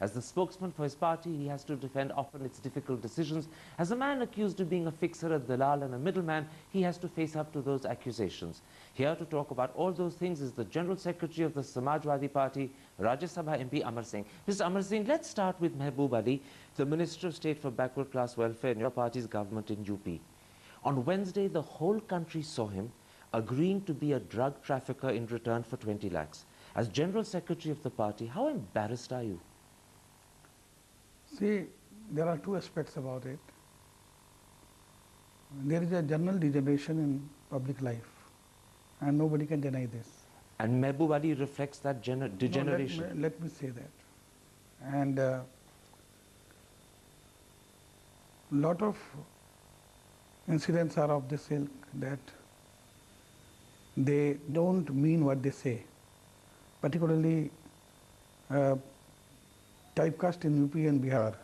As the spokesman for his party, he has to defend often its difficult decisions. As a man accused of being a fixer, a dalal and a middleman, he has to face up to those accusations. Here to talk about all those things is the General Secretary of the Samajwadi Party, Rajya Sabha MP Amar Singh. Mr. Amar Singh, let's start with Mehboob Ali, the Minister of State for Backward Class Welfare in your party's government in UP. On Wednesday, the whole country saw him agreeing to be a drug trafficker in return for 20 lakhs. As General Secretary of the party, how embarrassed are you? See, there are two aspects about it. There is a general degeneration in public life, and nobody can deny this. And Mehboob Ali reflects that degeneration. No, let me say that. And lot of incidents are of this ilk that they don't mean what they say. Particularly typecast in UP and Bihar.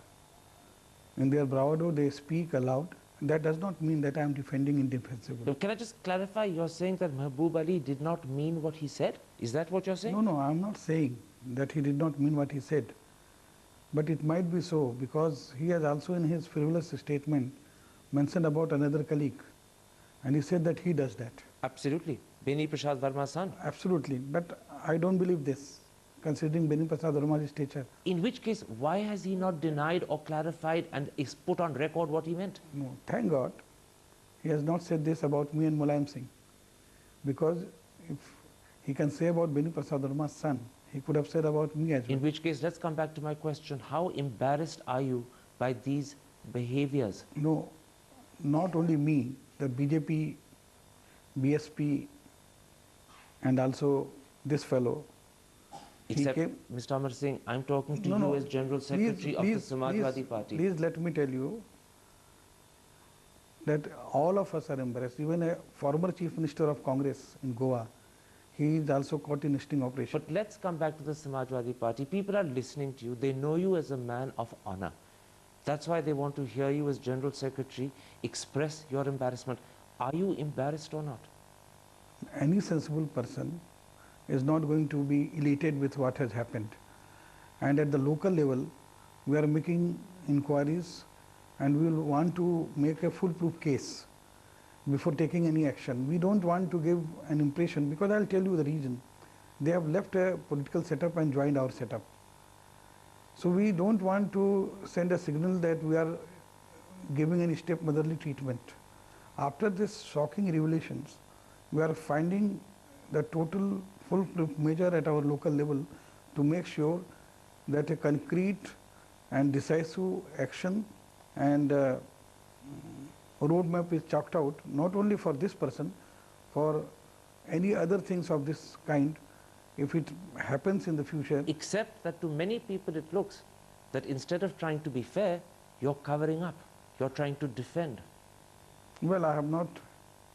In their bravado, they speak aloud. That does not mean that I am defending indefensible. So can I just clarify? You're saying that Mehboob Ali did not mean what he said? Is that what you're saying? No, I'm not saying that he did not mean what he said. But it might be so because he has also in his frivolous statement mentioned about another colleague. And he said that he does that. Absolutely. Beni Prasad Verma's son. Absolutely. But I don't believe this, considering Beni Prasad Verma's stature. In which case, why has he not denied or clarified and is put on record what he meant? No, thank God he has not said this about me and Mulayam Singh. Because if he can say about Beni Prasad Verma's son, he could have said about me as well. In which case, let's come back to my question. How embarrassed are you by these behaviors? No, not only me, the BJP, BSP, and also this fellow. Except, Mr. Amar Singh, I'm talking to you as General Secretary of the Samajwadi Party. Please let me tell you that all of us are embarrassed. Even a former Chief Minister of Congress in Goa, he is also caught in a sting operation. But let's come back to the Samajwadi Party. People are listening to you. They know you as a man of honor. That's why they want to hear you as General Secretary express your embarrassment. Are you embarrassed or not? Any sensible person is not going to be elated with what has happened. And at the local level, we are making inquiries and we will want to make a foolproof case before taking any action. We don't want to give an impression, because I'll tell you the reason. They have left a political setup and joined our setup. So we don't want to send a signal that we are giving any stepmotherly treatment. After this shocking revelations, we are finding the total full-proof measure at our local level to make sure that a concrete and decisive action and roadmap is chalked out, not only for this person, for any other things of this kind, if it happens in the future. Except that to many people it looks that instead of trying to be fair, you're covering up, you're trying to defend. Well, I have not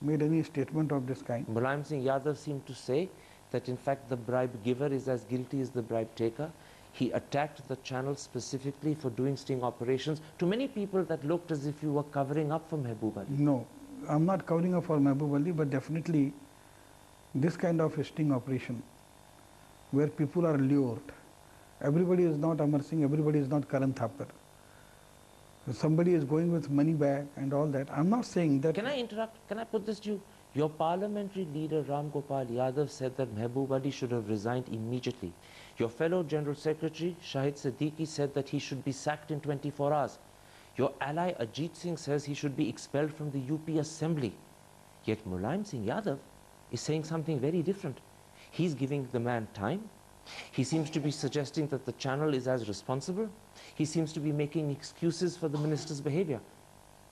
made any statement of this kind. Mulayam Singh Yadav seemed to say that in fact the bribe giver is as guilty as the bribe taker. He attacked the channel specifically for doing sting operations. To many people that looked as if you were covering up for Mehboob Ali. No, I'm not covering up for Mehboob Ali, but definitely this kind of a sting operation where people are lured. Everybody is not Amar Singh, everybody is not Karan Thapar. Somebody is going with money bag and all that. I'm not saying that. Can I interrupt? Can I put this to you? Your parliamentary leader Ram Gopal Yadav said that Mehboob Ali should have resigned immediately. Your fellow General Secretary Shahid Siddiqui said that he should be sacked in 24 hours. Your ally Ajit Singh says he should be expelled from the UP Assembly. Yet Mulayam Singh Yadav is saying something very different. He's giving the man time. He seems to be suggesting that the channel is as responsible. He seems to be making excuses for the minister's behavior.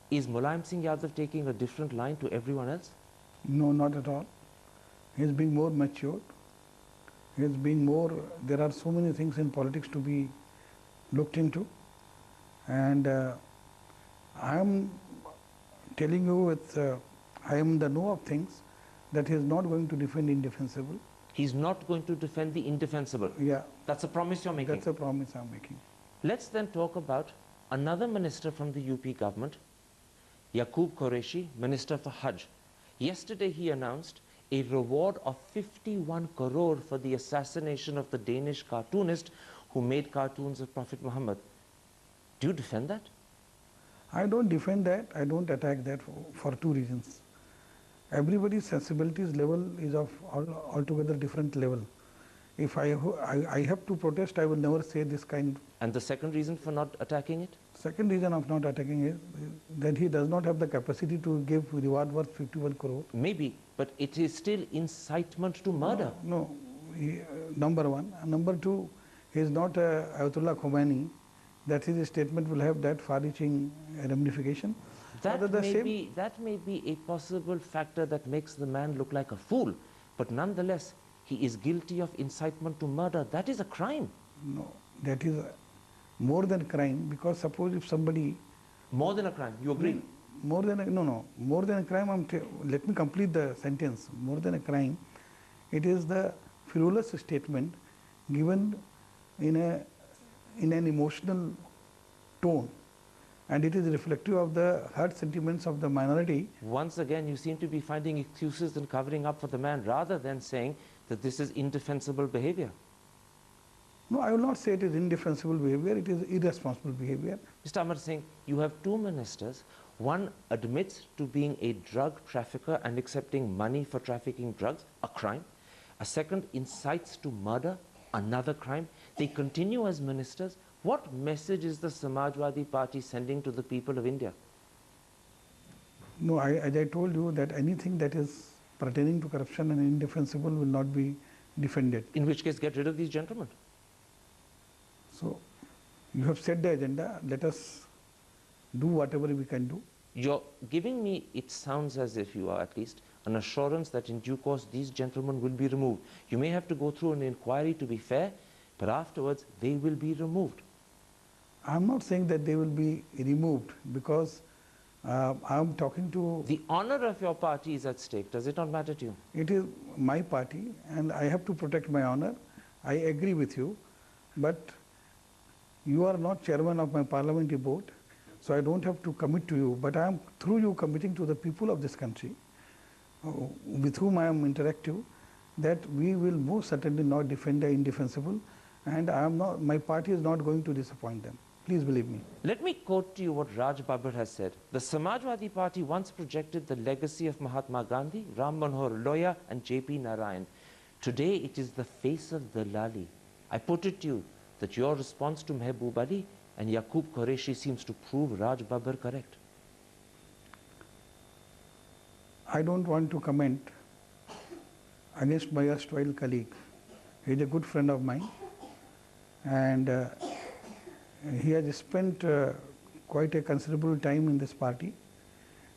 Is Mulayam Singh Yadav taking a different line to everyone else? No, not at all. He's being more mature. He's being more, there are so many things in politics to be looked into. And I am telling you with, I am the know of things that he is not going to defend indefensible. He's not going to defend the indefensible. Yeah. That's a promise you're making. That's a promise I'm making. Let's then talk about another minister from the UP government, Yaqoob Qureshi, Minister for Hajj. Yesterday he announced a reward of 51 crore for the assassination of the Danish cartoonist who made cartoons of Prophet Muhammad. Do you defend that? I don't defend that. I don't attack that for two reasons. Everybody's sensibilities level is of altogether different level. If I have to protest, I will never say this kind. And the second reason for not attacking it? Second reason of not attacking is that he does not have the capacity to give reward worth 51 crore. Maybe, but it is still incitement to murder. No, number one. Number two, he is not Ayatollah Khomeini, that his statement will have that far-reaching ramification. That may be a possible factor that makes the man look like a fool, but nonetheless, he is guilty of incitement to murder. That is a crime. No, that is more than a crime, because suppose if somebody... More than a crime, you agree? More than a, no, more than a crime, let me complete the sentence. More than a crime, it is the frivolous statement given in an emotional tone, and it is reflective of the hurt sentiments of the minority. Once again, you seem to be finding excuses and covering up for the man rather than saying that this is indefensible behavior. No, I will not say it is indefensible behavior, it is irresponsible behavior. Mr. Amar Singh, you have two ministers. One admits to being a drug trafficker and accepting money for trafficking drugs, a crime. A second incites to murder, another crime. They continue as ministers. What message is the Samajwadi Party sending to the people of India? No, as I told you, that anything that is pertaining to corruption and indefensible will not be defended. In which case, get rid of these gentlemen. So, you have set the agenda, let us do whatever we can do. You're giving me, it sounds as if you are at least, an assurance that in due course these gentlemen will be removed. You may have to go through an inquiry to be fair, but afterwards they will be removed. I'm not saying that they will be removed, because I'm talking to... The honor of your party is at stake. Does it not matter to you? It is my party and I have to protect my honor. I agree with you, but you are not chairman of my parliamentary board, so I don't have to commit to you, but I am through you committing to the people of this country with whom I am interactive, that we will most certainly not defend the indefensible, and my party is not going to disappoint them. Please believe me. Let me quote to you what Raj Babbar has said. The Samajwadi Party once projected the legacy of Mahatma Gandhi, Ram Manohar Loya and J.P. Narayan. Today it is the face of Dalali. I put it to you that your response to Mehboob Ali and Yaqub Qureshi seems to prove Raj Babbar correct. I don't want to comment against my erstwhile colleague. He is a good friend of mine, and he has spent quite a considerable time in this party,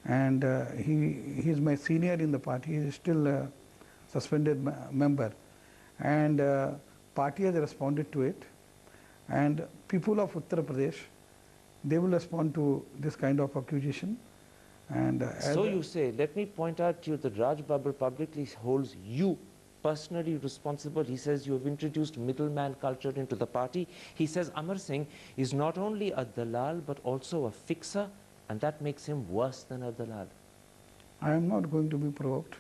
and he is my senior in the party. He is still a suspended member, and party has responded to it, and people of Uttar Pradesh, they will respond to this kind of accusation. And so you say, let me point out to you that Raj Babbar publicly holds you personally responsible. He says you have introduced middleman culture into the party. He says Amar Singh is not only a dalal but also a fixer, and that makes him worse than a dalal. I am not going to be provoked,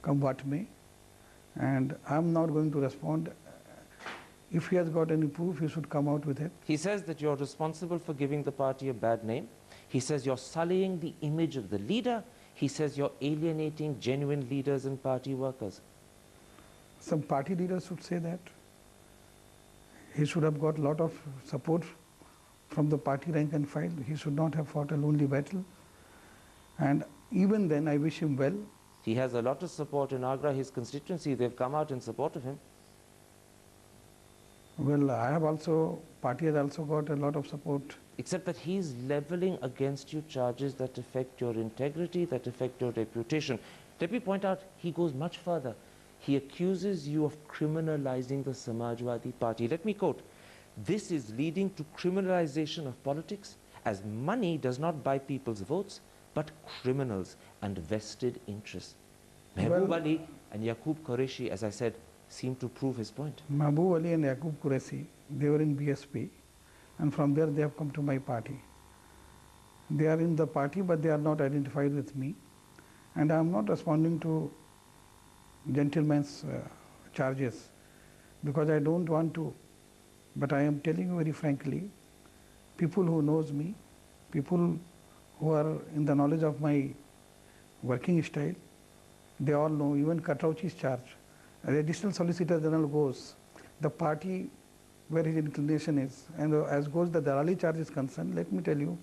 come what may, and I am not going to respond. If he has got any proof, he should come out with it. He says that you're responsible for giving the party a bad name. He says you're sullying the image of the leader. He says you're alienating genuine leaders and party workers. Some party leaders should say that. He should have got a lot of support from the party rank and file. He should not have fought a lonely battle. And even then, I wish him well. He has a lot of support in Agra, his constituency. They've come out in support of him. Well, party has also got a lot of support. Except that he's leveling against you charges that affect your integrity, that affect your reputation. Let me point out, he goes much further. He accuses you of criminalizing the Samajwadi Party. Let me quote, "This is leading to criminalization of politics, as money does not buy people's votes, but criminals and vested interests." Mehboob Ali and Yaqub Qureshi, as I said, seem to prove his point. Mehboob Ali and Yaqub Qureshi, they were in BSP, and from there they have come to my party. They are in the party, but they are not identified with me, and I am not responding to gentleman's charges, because I don't want to But I am telling you very frankly, people who knows me, people who are in the knowledge of my working style, they all know, even Katrauchi's charge. The additional Solicitor General goes, the party where his inclination is, and as goes the Dalali charge is concerned, let me tell you,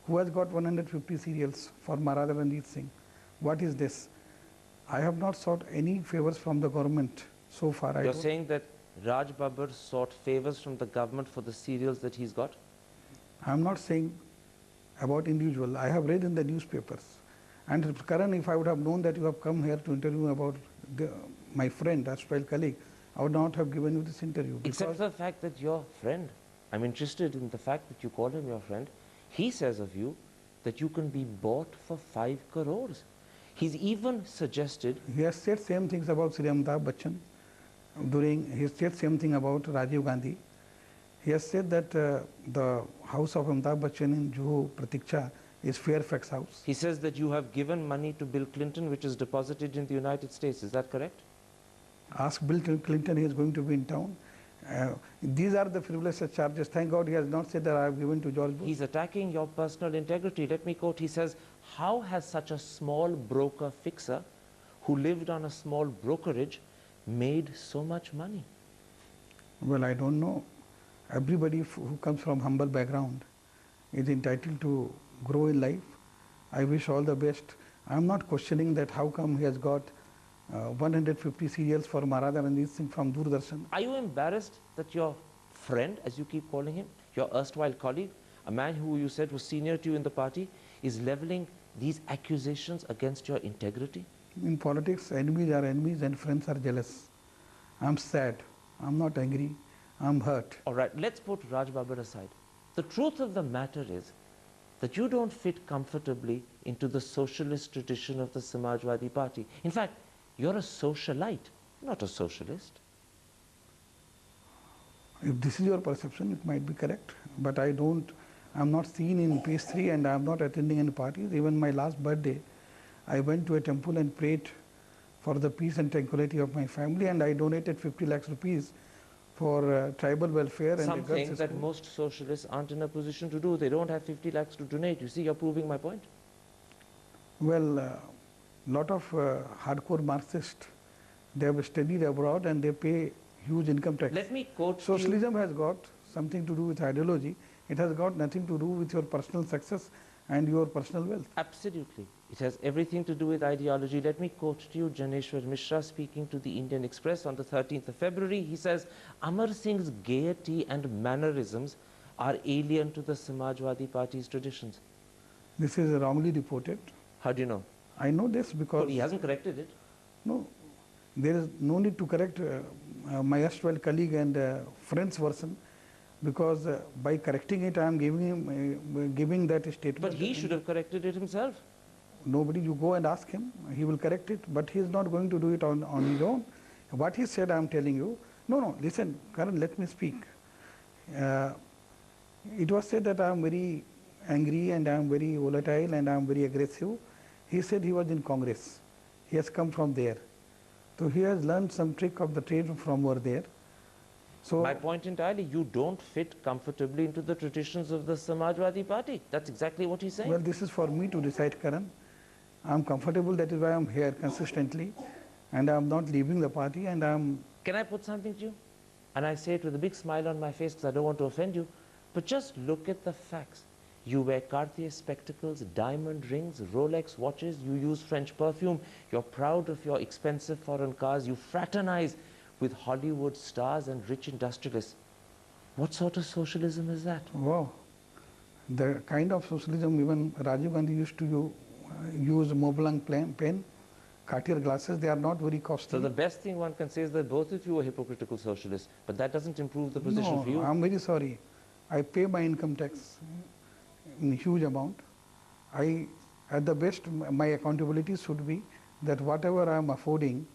who has got 150 serials for Maharaja Ranjit Singh? What is this? I have not sought any favors from the government so far. You're saying that Raj Babbar sought favors from the government for the serials that he's got? I am not saying about individual. I have read in the newspapers. And Karan, if I would have known that you have come here to interview about my friend, erstwhile colleague, I would not have given you this interview. Except for the fact that your friend, I'm interested in the fact that you call him your friend. He says of you that you can be bought for 5 crores. He's even suggested... He has said same things about Sri Amitabh Bachchan. He has said same thing about Rajiv Gandhi. He has said that the house of Amitabh Bachchan in Juhu Pratiksha is Fairfax House. He says that you have given money to Bill Clinton, which is deposited in the United States. Is that correct? Ask Bill Clinton, he is going to be in town. These are the frivolous charges. Thank God he has not said that I have given to George Bush. He's attacking your personal integrity. Let me quote. He says, how has such a small broker fixer who lived on a small brokerage made so much money? Well, I don't know. Everybody who comes from humble background is entitled to grow in life. I wish all the best. I am not questioning that how come he has got 150 serials for Maharaja Ranjit Singh from Doordarshan. Are you embarrassed that your friend, as you keep calling him, your erstwhile colleague, a man who you said was senior to you in the party, is leveling these accusations against your integrity? In politics, enemies are enemies and friends are jealous. I am sad. I am not angry. I am hurt. All right, let's put Raj Babbar aside. The truth of the matter is that you don't fit comfortably into the socialist tradition of the Samajwadi Party. In fact, you're a socialite, not a socialist. If this is your perception, it might be correct. But I am not seen in page 3 and I am not attending any parties. Even my last birthday, I went to a temple and prayed for the peace and tranquility of my family, and I donated 50 lakhs rupees for tribal welfare and something that most socialists aren't in a position to do. They don't have 50 lakhs to donate. You see, you're proving my point. Well, lot of hardcore Marxists, they have studied abroad and they pay huge income tax. Let me quote Socialism has got something to do with ideology. It has got nothing to do with your personal success and your personal wealth. Absolutely. It has everything to do with ideology. Let me quote to you Janeshwar Mishra speaking to the Indian Express on the 13th of February. He says, Amar Singh's gaiety and mannerisms are alien to the Samajwadi Party's traditions. This is wrongly reported. How do you know? I know this because... Well, he hasn't corrected it. No, there is no need to correct my erstwhile colleague and friend's version, because by correcting it, I am giving that statement. But he should have corrected it himself. Nobody, you go and ask him, he will correct it, but he is not going to do it on his own. What he said, I am telling you. No, listen, Karan, let me speak. It was said that I am very angry and I am very volatile and I am very aggressive. He said he was in Congress. He has come from there. So he has learned some trick of the trade from over there. So my point entirely, you don't fit comfortably into the traditions of the Samajwadi Party. That's exactly what he's saying. Well, this is for me to decide, Karan. I am comfortable, that is why I am here consistently, and I am not leaving the party, and I am... Can I put something to you? And I say it with a big smile on my face because I don't want to offend you, but just look at the facts. You wear Cartier spectacles, diamond rings, Rolex watches, you use French perfume, you're proud of your expensive foreign cars, you fraternize with Hollywood stars and rich industrialists. What sort of socialism is that? Wow. The kind of socialism even Rajiv Gandhi used to use Montblanc pen, Cartier glasses, they are not very costly. So the best thing one can say is that both of you are hypocritical socialists, but that doesn't improve the position for you. I'm very sorry. I pay my income tax in huge amount. At the best, my accountability should be that whatever I am affording,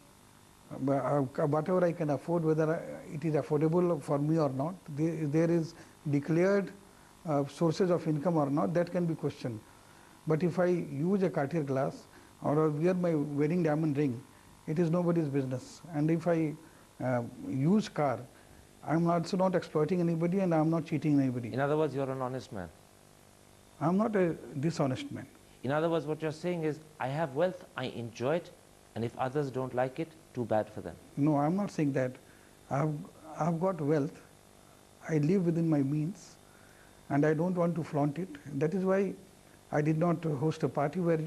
whatever I can afford, whether it is affordable for me or not, there is declared sources of income or not, that can be questioned. But if I use a Cartier glass or wear my wedding diamond ring, it is nobody's business. And if I use car, I'm also not exploiting anybody and I'm not cheating anybody. In other words, you're an honest man. I'm not a dishonest man. In other words, what you're saying is, I have wealth, I enjoy it, and if others don't like it, too bad for them. No, I'm not saying that. I've got wealth. I live within my means and I don't want to flaunt it. That is why I did not host a party where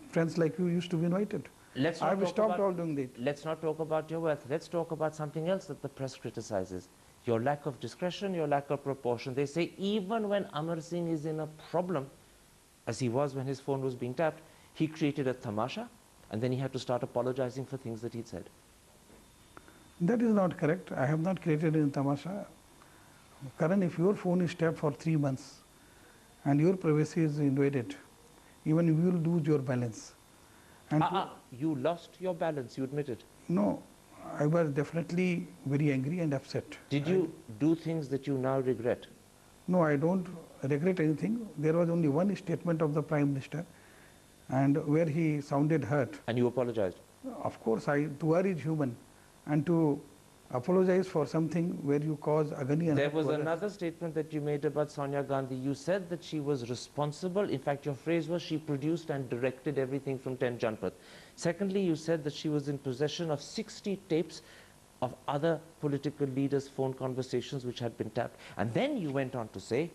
friends like you used to be invited. I've stopped all doing that. Let's not talk about your wealth. Let's talk about something else that the press criticizes. Your lack of discretion, your lack of proportion. They say even when Amar Singh is in a problem, as he was when his phone was being tapped, he created a tamasha and then he had to start apologizing for things that he'd said. That is not correct. I have not created any tamasha. Karan, if your phone is tapped for 3 months and your privacy is invaded, even you will lose your balance. And you lost your balance, you admit it. no, I was definitely very angry and upset. Did you do things that you now regret? No, I don't regret anything. There was only one statement of the Prime Minister and where he sounded hurt. And you apologized? Of course, to err is human, and to apologize for something where you cause agony and There hurt was to others. another statement that you made about Sonia Gandhi. You said that she was responsible. In fact, your phrase was she produced and directed everything from 10 Janpath. Secondly, you said that she was in possession of 60 tapes of other political leaders' phone conversations which had been tapped. And then you went on to say,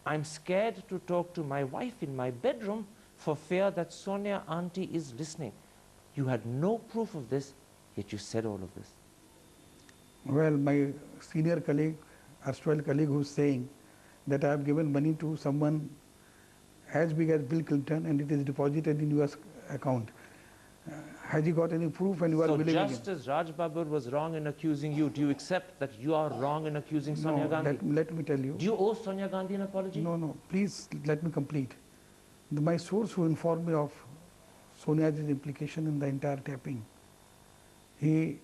I'm scared to talk to my wife in my bedroom for fear that Sonia auntie is listening. You had no proof of this, yet you said all of this. Well, my senior colleague, erstwhile colleague, who's saying that I have given money to someone as big as Bill Clinton and it is deposited in US account. Has he got any proof and you are So believing just him? as Raj Babur was wrong in accusing you, do you accept that you are wrong in accusing Sonia No, Gandhi? let me tell you. Do you owe Sonia Gandhi an apology? No, please let me complete. My source who informed me of Sonia's implication in the entire tapping, he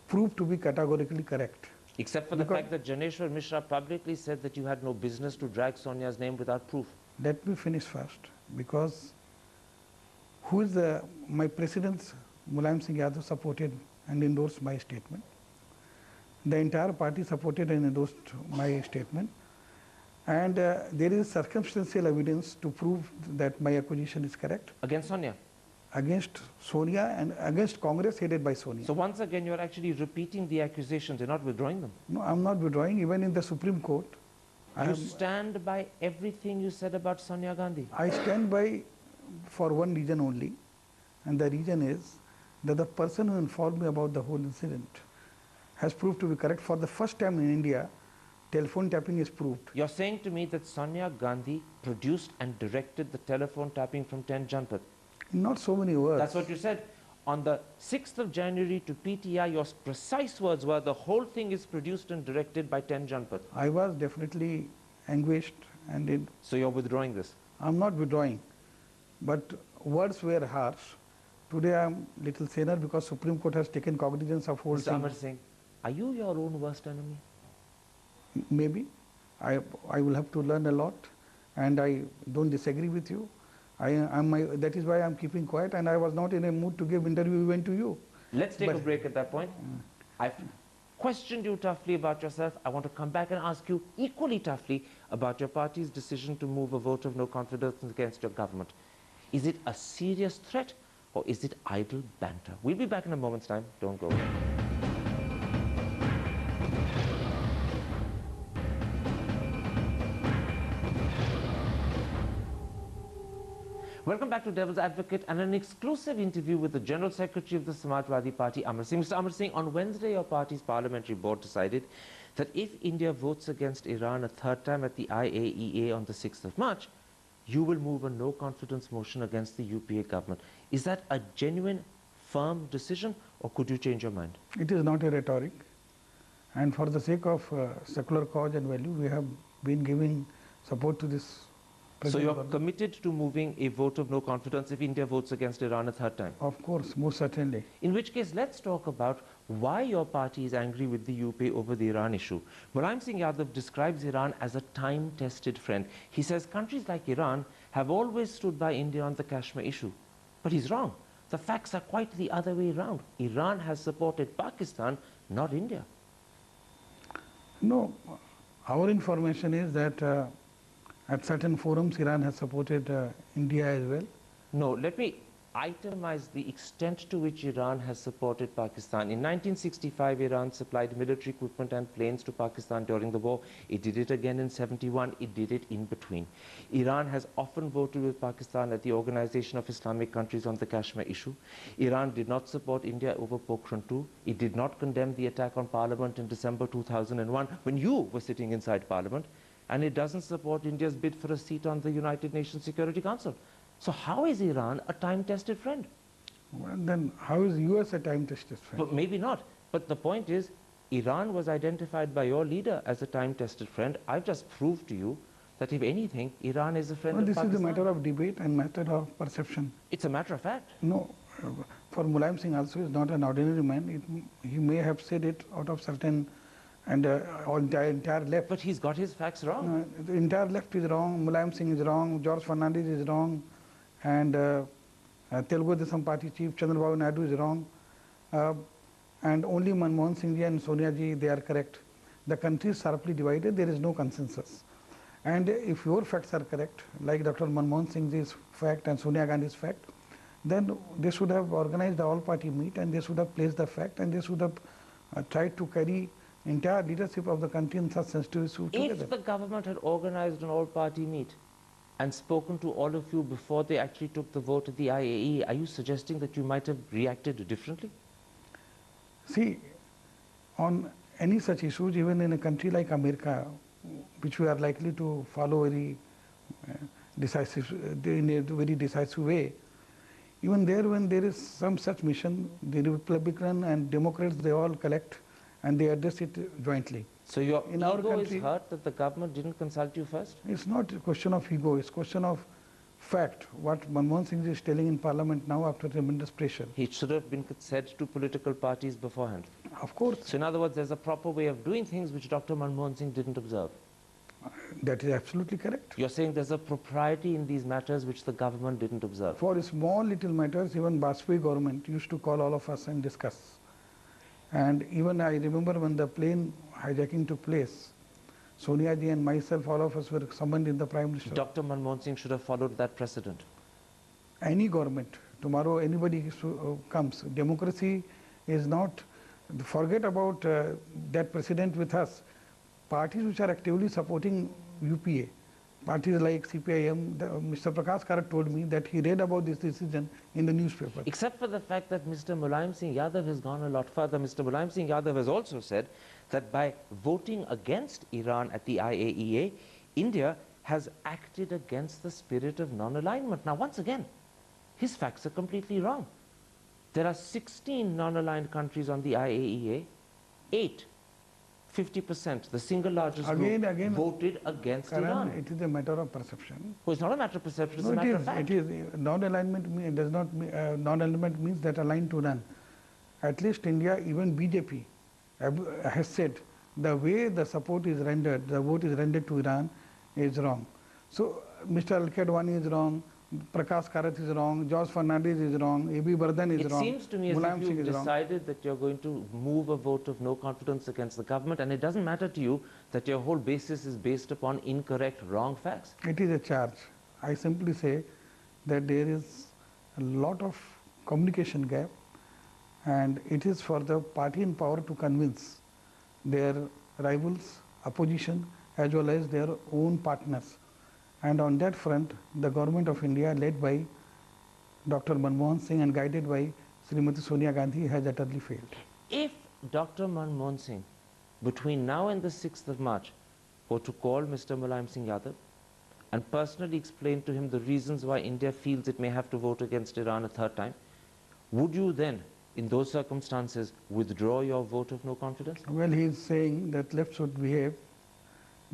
proved to be categorically correct. Except for the fact that Janeshwar Mishra publicly said that you had no business to drag Sonia's name without proof. Let me finish first, because my president Mulayam Singh Yadav supported and endorsed my statement. The entire party supported and endorsed my statement. And there is circumstantial evidence to prove that my accusation is correct. Against Sonia? Against Sonia and against Congress headed by Sonia. So once again, you're actually repeating the accusations. You're not withdrawing them. No, I'm not withdrawing. Even in the Supreme Court, You stand by everything you said about Sonia Gandhi? I stand by for one reason only, and the reason is that the person who informed me about the whole incident has proved to be correct. For the first time in India, telephone tapping is proved. You're saying to me that Sonia Gandhi produced and directed the telephone tapping from 10 Janpath? Not so many words. That's what you said. On the 6th of January to PTI, your precise words were, the whole thing is produced and directed by 10 Janpath. I was definitely anguished and So you're withdrawing this? I'm not withdrawing, but words were harsh. Today I'm little saner because Supreme Court has taken cognizance of whole Mr. thing. Amar Singh, are you your own worst enemy? Maybe. I will have to learn a lot, and I don't disagree with you. That is why I'm keeping quiet, and I was not in a mood to give interview even to you. Let's take a break at that point. I've questioned you toughly about yourself. I want to come back and ask you equally toughly about your party's decision to move a vote of no confidence against your government. Is it a serious threat or is it idle banter? We'll be back in a moment's time. Don't go away. Welcome back to Devil's Advocate and an exclusive interview with the General Secretary of the Samajwadi Party, Amar Singh. Mr. Amar Singh, on Wednesday, your party's parliamentary board decided that if India votes against Iran a third time at the IAEA on the 6th of March, you will move a no-confidence motion against the UPA government. Is that a genuine, firm decision, or could you change your mind? It is not a rhetoric. And for the sake of secular cause and value, we have been giving support to this. So you're committed to moving a vote of no confidence if India votes against Iran a third time? Of course, most certainly. In which case, let's talk about why your party is angry with the UPA over the Iran issue. Mulayam Singh Yadav describes Iran as a time-tested friend. He says countries like Iran have always stood by India on the Kashmir issue. But he's wrong. The facts are quite the other way around. Iran has supported Pakistan, not India. No, our information is that at certain forums Iran has supported India as well. No, let me itemize the extent to which Iran has supported Pakistan. In 1965, Iran supplied military equipment and planes to Pakistan during the war. It did it again in 71. It did it in between. Iran has often voted with Pakistan at the Organization of Islamic Countries on the Kashmir issue. Iran did not support India over Pokhran II. It did not condemn the attack on Parliament in December 2001 when you were sitting inside Parliament. And it doesn't support India's bid for a seat on the United Nations Security Council. So how is Iran a time-tested friend? Well, then how is US a time-tested friend? But maybe not. But the point is, Iran was identified by your leader as a time-tested friend. I've just proved to you that if anything, Iran is a friend Well, of this Pakistan. is a matter of debate and matter of perception. It's a matter of fact. No, for Mulayam Singh also is not an ordinary man. He may have said it out of certain, and entire left. But he's got his facts wrong. The entire left is wrong. Mulayam Singh is wrong. George Fernandez is wrong. And Telugu Desam Party chief Chandrababu Naidu is wrong. And only Manmohan Singh ji and Sonia ji, they are correct. The country is sharply divided. There is no consensus. And if your facts are correct, like Dr. Manmohan Singh ji's fact and Sonia Gandhi's fact, then they should have organized the all-party meet and they should have placed the fact and they should have tried to carry entire leadership of the country in such sensitive issues together. If the government had organized an all-party meet and spoken to all of you before they actually took the vote at the IAE, are you suggesting that you might have reacted differently? See, on any such issues, even in a country like America, which we are likely to follow very decisive, in a very decisive way, even there when there is some such mission, the Republican and Democrats, they all collect and they address it jointly. So your In our ego country- is hurt that the government didn't consult you first? It's not a question of ego, it's a question of fact. What Manmohan Singh is telling in Parliament now after tremendous pressure. He should have been said to political parties beforehand. Of course, So in other words, there's a proper way of doing things which Dr. Manmohan Singh didn't observe. that is absolutely correct. You're saying there's a propriety in these matters which the government didn't observe. For small little matters, even Bajpayee government used to call all of us and discuss. And even I remember when the plane hijacking took place, Sonia ji and myself, all of us were summoned in the Prime Minister. Dr. Manmohan Singh should have followed that precedent. Any government, tomorrow anybody comes, democracy is not, forget about that precedent with us. Parties which are actively supporting UPA, parties like CPIM, Mr. Prakash Karat told me that he read about this decision in the newspaper. Except for the fact that Mr. Mulayam Singh Yadav has gone a lot further. Mr. Mulayam Singh Yadav has also said that by voting against Iran at the IAEA, India has acted against the spirit of non-alignment. Now, once again, his facts are completely wrong. There are 16 non-aligned countries on the IAEA, 8, 50%, the single largest Again, group, voted against Karan, Iran. it is a matter of perception. Well, it's not a matter of perception, it's No, a matter of it fact. is. Non-alignment does not non-alignment means that aligned to none. At least India, even BJP, has said the way the support is rendered, the vote is rendered to Iran is wrong. So Mr. Al-Kadwani is wrong, Prakash Karat is wrong, George Fernandez is wrong, A.B. Bardhan is It wrong. seems to me as Mulayam if Singh you've is wrong. decided that you're going to move a vote of no confidence against the government, and it doesn't matter to you that your whole basis is based upon incorrect, wrong facts. It is a charge. I simply say that there is a lot of communication gap, and it is for the party in power to convince their rivals, opposition, as well as their own partners. And on that front, the government of India, led by Dr. Manmohan Singh and guided by Srimati Sonia Gandhi, has utterly failed. If Dr. Manmohan Singh, between now and the 6th of March, were to call Mr. Mulayam Singh Yadav and personally explain to him the reasons why India feels it may have to vote against Iran a third time, would you then, in those circumstances, withdraw your vote of no confidence? Well, he is saying that left should behave,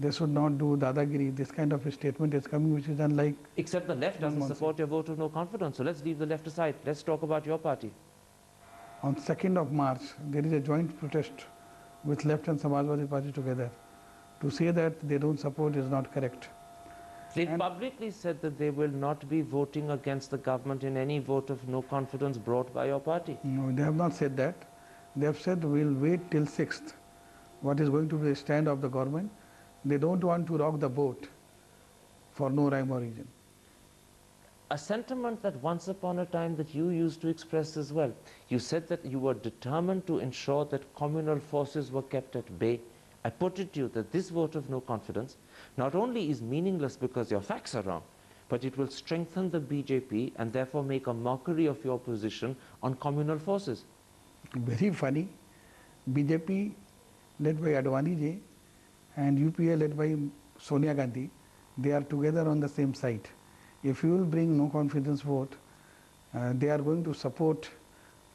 they should not do dadagiri. This kind of a statement is coming, which is unlike. Except the left doesn't Manmohan support your vote of no confidence. So let's leave the left aside. Let's talk about your party. On 2nd of March, there is a joint protest with left and Samajwadi Party together. To say that they don't support is not correct. They've And- publicly said that they will not be voting against the government in any vote of no confidence brought by your party. No, they have not said that. They have said we'll wait till 6th what is going to be the stand of the government. They don't want to rock the boat for no rhyme or reason. A sentiment that once upon a time that you used to express as well. You said that you were determined to ensure that communal forces were kept at bay. I put it to you that this vote of no confidence not only is meaningless because your facts are wrong, but it will strengthen the BJP and therefore make a mockery of your position on communal forces. Very funny. BJP led by Advani ji and UPA led by Sonia Gandhi, they are together on the same side. If you will bring no confidence vote, they are going to support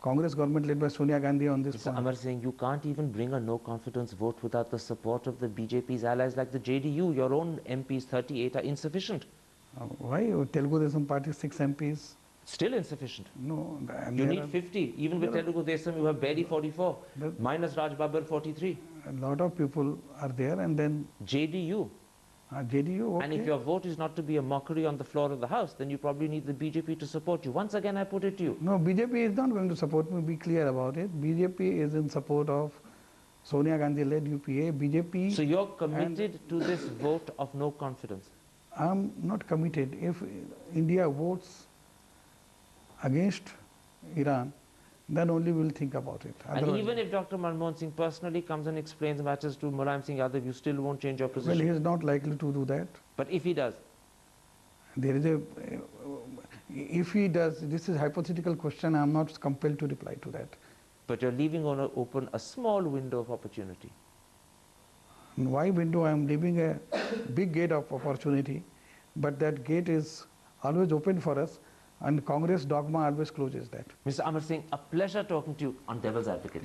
Congress government led by Sonia Gandhi on this point. Amar Singh, you can't even bring a no confidence vote without the support of the BJP's allies like the JDU. Your own MPs, 38, are insufficient. Why? Telugu Desam Party 6 MPs? Still insufficient. No. You need 50. Even with Telugu Desam, you have barely 44. Minus Raj Babbar, 43. A lot of people are there, and then JDU. JDU, okay. And if your vote is not to be a mockery on the floor of the House, then you probably need the BJP to support you. Once again, I put it to you. No, BJP is not going to support me, be clear about it. BJP is in support of Sonia Gandhi led UPA. BJP. So you're committed to this vote of no confidence? I'm not committed. If India votes against Iran, then only we'll think about it. And even if Dr. Manmohan Singh personally comes and explains matters to Mulayam Singh Yadav, you still won't change your position? Well, he is not likely to do that. But if he does? There is a, if he does, this is a hypothetical question, I am not compelled to reply to that. But you're leaving open a small window of opportunity. Why window? I am leaving a big gate of opportunity, but that gate is always open for us, and Congress dogma always closes that. Mr. Amar Singh, a pleasure talking to you on Devil's Advocate.